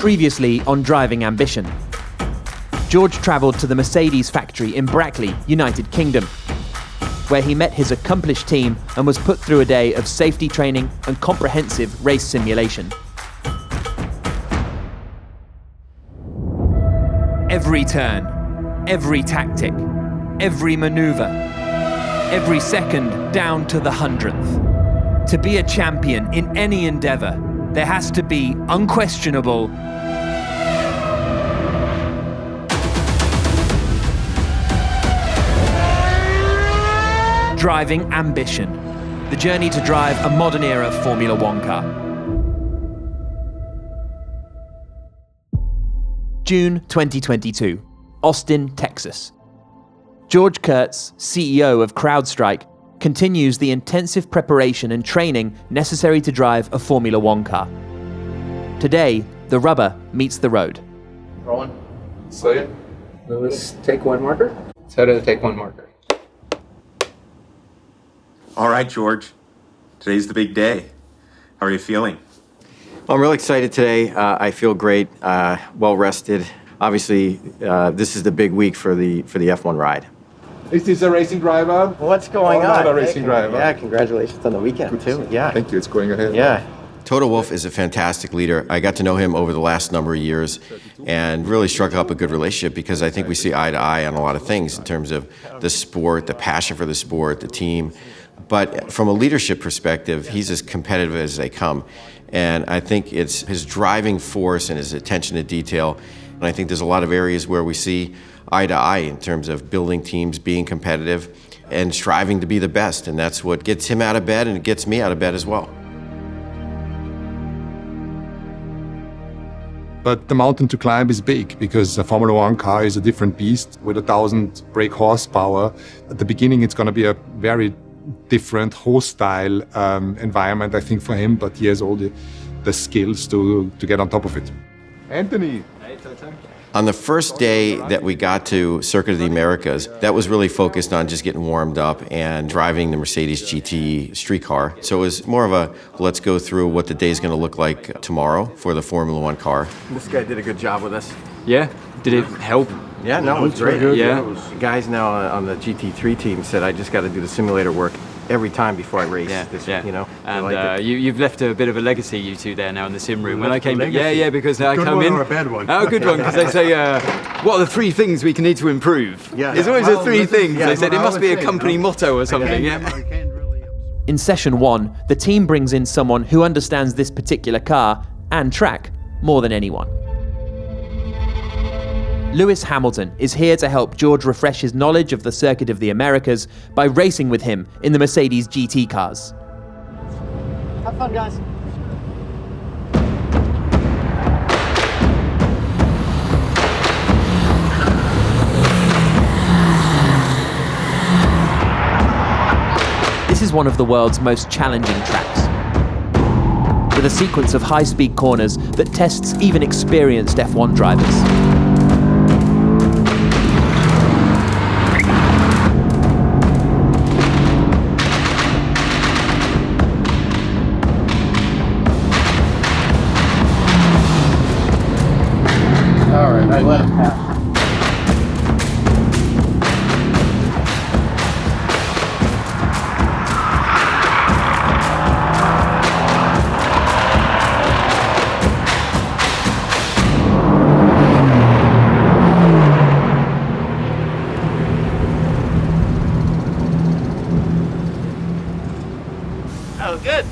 Previously on Driving Ambition, George travelled to the Mercedes factory in Brackley, United Kingdom, where he met his accomplished team and was put through a day of safety training and comprehensive race simulation. Every turn, every tactic, every manoeuvre, every second down to the 100th. To be a champion in any endeavour, there has to be unquestionable driving ambition. The journey to drive a modern-era Formula One car. June 2022, Austin, Texas. George Kurtz, CEO of CrowdStrike, continues the intensive preparation and training necessary to drive a Formula One car. Today, the rubber meets the road. Rolling. Slow. Lewis, take one marker. Soto, take one marker. All right, George. Today's the big day. How are you feeling? Well, I'm really excited today. I feel great, well rested. Obviously, this is the big week for the F1 ride. Is this a racing driver? What's going on? Not a racing driver. Yeah, congratulations on the weekend too. Yeah. Thank you. It's going ahead. Yeah. Toto Wolff is a fantastic leader. I got to know him over the last number of years and really struck up a good relationship because I think we see eye to eye on a lot of things in terms of the sport, the passion for the sport, the team. But from a leadership perspective, he's as competitive as they come. And I think it's his driving force and his attention to detail. And I think there's a lot of areas where we see eye to eye in terms of building teams, being competitive, and striving to be the best. And that's what gets him out of bed, and it gets me out of bed as well. But the mountain to climb is big because a Formula One car is a different beast with 1,000 brake horsepower. At the beginning, it's going to be a very different, hostile environment, I think, for him, but he has all the skills to get on top of it. Anthony. Hey, Toto. On the first day that we got to Circuit of the Americas, that was really focused on just getting warmed up and driving the Mercedes GT street car. So it was more of a, let's go through what the day is going to look like tomorrow for the Formula One car. This guy did a good job with us. Yeah? Did it help? Yeah, no, it was great. Yeah. The guys now on the GT3 team said I just got to do the simulator work every time before I race. You know. And you've left a bit of a legacy, you two, there now in the sim room. When I Left a came, legacy? because I Good come one in. or a bad one? Oh, good one, because they say, what are the three things we can need to improve? Yeah. There's always Well, the three things. yeah, They said it I must be a always say, company you know, motto or something. Yeah. In session one, the team brings in someone who understands this particular car and track more than anyone. Lewis Hamilton is here to help George refresh his knowledge of the Circuit of the Americas by racing with him in the Mercedes GT cars. Have fun, guys. This is one of the world's most challenging tracks, with a sequence of high-speed corners that tests even experienced F1 drivers. All right, I let him pass. Oh, good.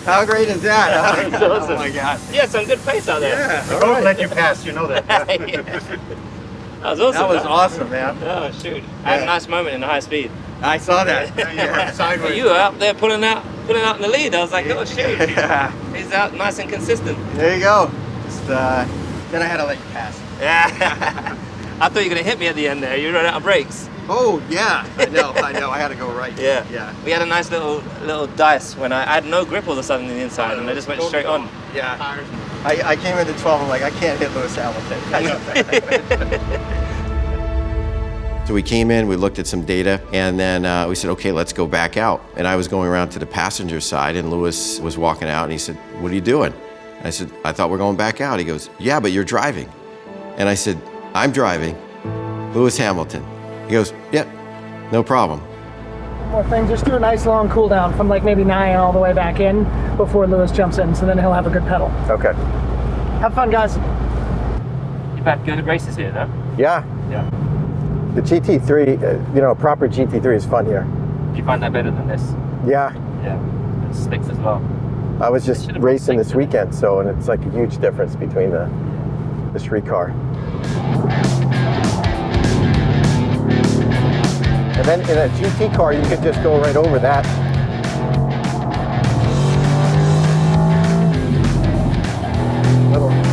How great is that? Huh? That's awesome. Oh my God. Yeah, some good pace out there. Yeah. I won't let you pass. You know that. Yeah. That was awesome. That was awesome, man. Oh, shoot. I had a nice moment in the high speed. I saw that. You were sideways. You were up there pulling out in the lead. I was like, oh, shoot. Yeah. He's out nice and consistent. There you go. Just then I had to let you pass. Yeah. I thought you were going to hit me at the end there. You ran out of brakes. Oh yeah, I know. I had to go right. Yeah. Yeah. We had a nice little dice when I had no grip all of a sudden on the inside and I just went straight on. Yeah. I came into 12. I'm like, I can't hit Lewis Hamilton. I know that. So we came in, we looked at some data, and then we said, okay, let's go back out. And I was going around to the passenger side, and Lewis was walking out, and he said, what are you doing? I said, I thought we're going back out. He goes, yeah, but you're driving. And I said, I'm driving. Lewis Hamilton. He goes, yep, no problem. One more thing, just do a nice long cool down from like maybe 9 all the way back in before Lewis jumps in, so then he'll have a good pedal. Okay. Have fun, guys. You've had good races here, though. Yeah. Yeah. The GT3, a proper GT3 is fun here. Do you find that better than this? Yeah. Yeah. It sticks as well. I was just racing this weekend, and it's like a huge difference between the street car. And then in a GT car, you could just go right over that.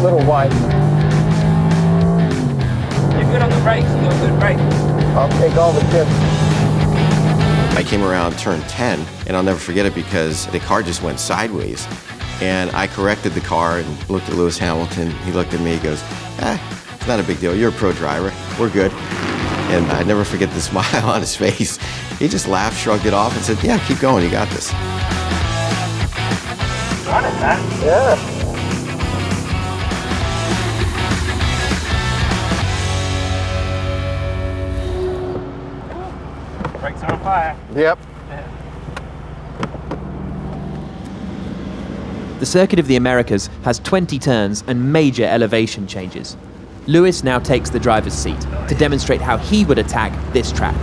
Little wide. You're good on the brakes. You got a good brake. I'll take all the tips. I came around turn 10, and I'll never forget it because the car just went sideways. And I corrected the car and looked at Lewis Hamilton. He looked at me, he goes, it's not a big deal. You're a pro driver. We're good. And I never forget the smile on his face. He just laughed, shrugged it off, and said, yeah, keep going, you got this. Got it, man. Yeah. Brakes are on fire. Yep. The Circuit of the Americas has 20 turns and major elevation changes. Lewis now takes the driver's seat to demonstrate how he would attack this track.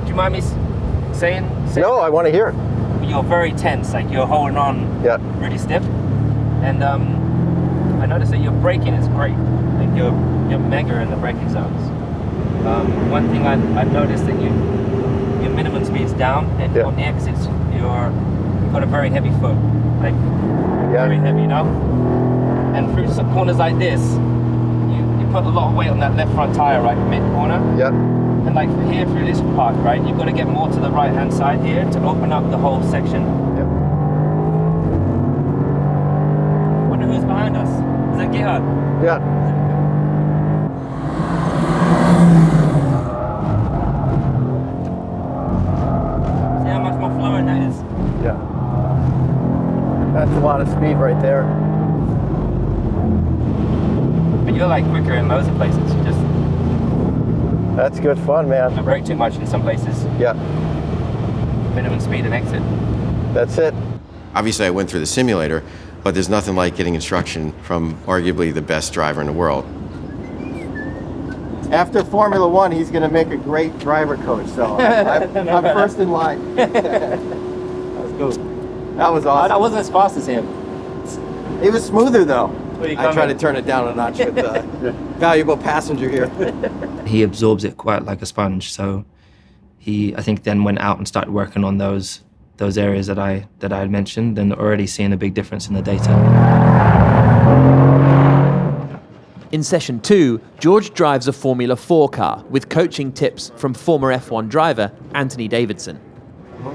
Do you mind me saying? No, I want to hear it. You're very tense, like you're holding on really stiff. And I noticed that your braking is great. Like you're mega in the braking zones. One thing I've noticed that your minimum speed's down, and on the exits you've got a very heavy foot, like very heavy, you know. And through some corners like this, you put a lot of weight on that left front tire, right mid corner. Yep. And like here through this part, right, you've got to get more to the right hand side here to open up the whole section. Yep. Wonder who's behind us? Is that Gerhard? Yeah. See how much more flowing that is? Yeah. That's a lot of speed right there. But you're like quicker in loads of places. You just That's good fun, man. brake too much in some places. Yeah. Minimum speed and exit. That's it. Obviously, I went through the simulator, but there's nothing like getting instruction from arguably the best driver in the world. After Formula One, he's going to make a great driver coach, so I'm first in line. That was cool. That was awesome. I wasn't as fast as him. It was smoother, though. Where you I try to coming? turn it down a notch with the valuable passenger here. He absorbs it quite like a sponge, so I think then went out and started working on those areas that I had mentioned, and already seeing a big difference in the data. In session 2, George drives a Formula 4 car with coaching tips from former F1 driver Anthony Davidson.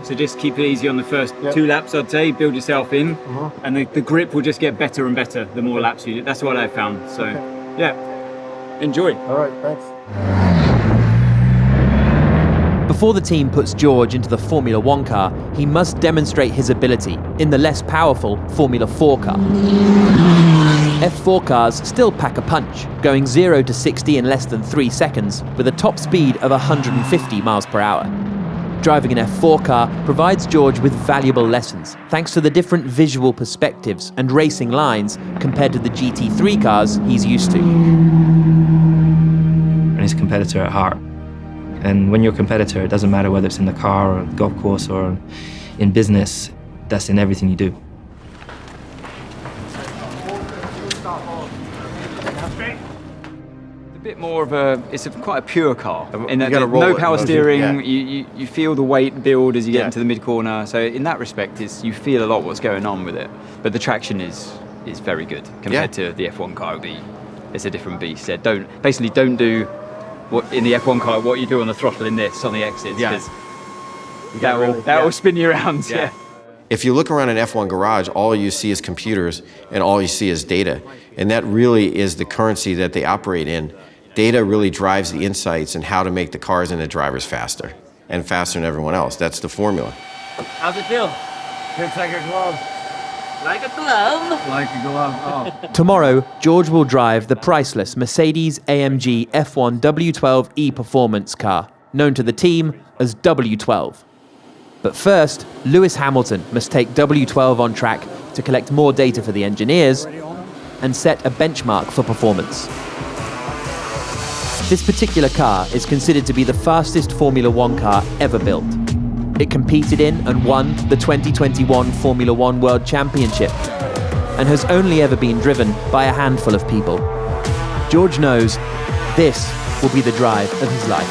So just keep it easy on the first 2 laps, I'd say. Build yourself in, and the grip will just get better and better the more laps you do. That's what I've found. So, yeah, enjoy. All right, thanks. Before the team puts George into the Formula 1 car, he must demonstrate his ability in the less powerful Formula 4 car. F4 cars still pack a punch, going 0 to 60 in less than 3 seconds with a top speed of 150 miles per hour. Driving an F4 car provides George with valuable lessons, thanks to the different visual perspectives and racing lines compared to the GT3 cars he's used to. And he's a competitor at heart. And when you're a competitor, it doesn't matter whether it's in the car or the golf course or in business, that's in everything you do. A bit more of it's quite a pure car. In that gotta roll no it, power don't you? steering, Yeah. you feel the weight build as you get into the mid-corner. So in that respect, you feel a lot what's going on with it. But the traction is very good compared to the F1 car. It's a different beast. Yeah, don't do what in the F1 car what you do on the throttle in this on the exits, because that will spin you around. Yeah. If you look around an F1 garage, all you see is computers and all you see is data. And that really is the currency that they operate in. Data really drives the insights and how to make the cars and the drivers faster, and faster than everyone else. That's the formula. How's it feel? Fits like a glove. Like a glove. Like a glove. Oh. Tomorrow, George will drive the priceless Mercedes-AMG F1 W12E performance car, known to the team as W12. But first, Lewis Hamilton must take W12 on track to collect more data for the engineers and set a benchmark for performance. This particular car is considered to be the fastest Formula One car ever built. It competed in and won the 2021 Formula One World Championship and has only ever been driven by a handful of people. George knows this will be the drive of his life.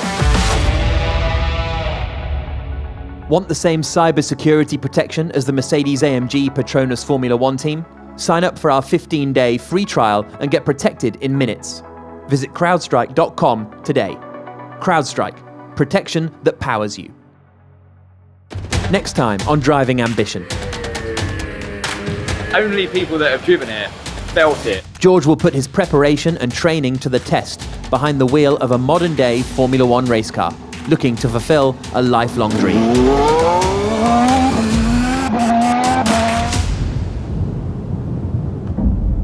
Want the same cybersecurity protection as the Mercedes-AMG Petronas Formula One team? Sign up for our 15-day free trial and get protected in minutes. Visit crowdstrike.com today. CrowdStrike, protection that powers you. Next time on Driving Ambition. Only people that have driven it felt it. George will put his preparation and training to the test behind the wheel of a modern-day Formula One race car, looking to fulfill a lifelong dream.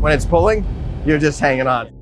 When it's pulling, you're just hanging on.